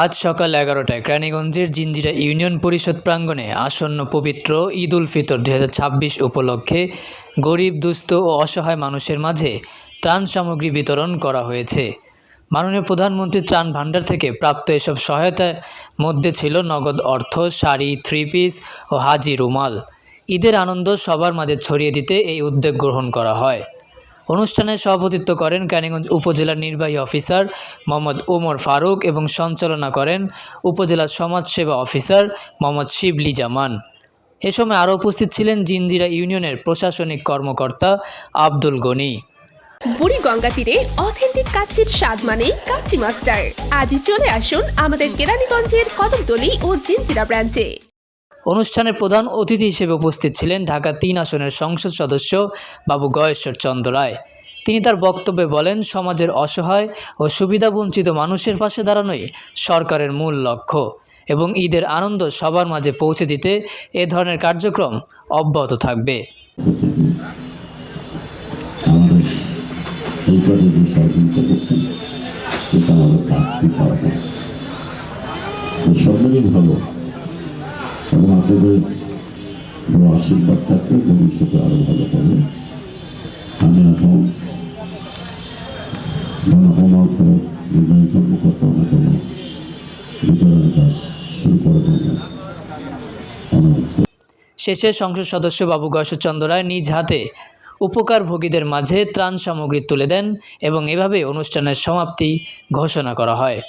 আজ সকাল 11টায় কেরানীগঞ্জের জিঞ্জিরা ইউনিয়ন পরিষদ প্রাঙ্গণে আসন্ন পবিত্র ঈদ উল ফিতর 2026 উপলক্ষে গরিব, দুস্থ ও অসহায় মানুষের মাঝে ত্রাণ সামগ্রী বিতরণ করা হয়েছে। মাননীয় প্রধানমন্ত্রীর ত্রাণ ভাণ্ডার থেকে প্রাপ্ত এসব সহায়তার মধ্যে ছিল নগদ অর্থ, শাড়ি, থ্রি পিস ও হাজি রুমাল। ঈদের আনন্দ সবার মাঝে ছড়িয়ে দিতে এই উদ্যোগ গ্রহণ করা হয়। অনুষ্ঠানে সভাপতিত্ব করেন কেরানীগঞ্জ উপজেলার নির্বাহী অফিসার মোহাম্মদ ওমর ফারুক এবং সঞ্চালনা করেন উপজেলা সমাজসেবা অফিসার মোহাম্মদ শিবলি জামান। এ সময় আরও উপস্থিত ছিলেন জিঞ্জিরা ইউনিয়নের প্রশাসনিক কর্মকর্তা আব্দুল গনি। বুড়িগঙ্গা তীরে অথেন্টিক কাচ্চির স্বাদ মানেই কাচ্চি মাস্টার। আজই চলে আসুন আমাদের কেরানীগঞ্জের কদমতলী ও জিঞ্জিরা ব্রাঞ্চে। অনুষ্ঠানে প্রধান অতিথি হিসেবে উপস্থিত ছিলেন ঢাকা 3 আসনের সংসদ সদস্য বাবু গয়েশ্বর চন্দ্র রায়। তিনি তার বক্তব্যে বলেন, সমাজের অসহায় ও সুবিধাবঞ্চিত মানুষের পাশে দাঁড়ানোই সরকারের মূল লক্ষ্য এবং ঈদের আনন্দ সবার মাঝে পৌঁছে দিতে এ ধরনের কার্যক্রম অব্যাহত থাকবে। এবং আপনাদের বড় আশীর্বাদ থাকবে, ভবিষ্যতে আরো ভালো হবে। আমি এখন নির্বাহী কর্মকর্তা বিতরণের কাজ শুরু করে দেবেন। শেষে সংসদ সদস্য বাবু গয়েশ্বর চন্দ্র রায় নিজ হাতে উপকারভোগীদের মাঝে ত্রাণ সামগ্রী তুলে দেন এবং এভাবে অনুষ্ঠানের সমাপ্তি ঘোষণা করা হয়।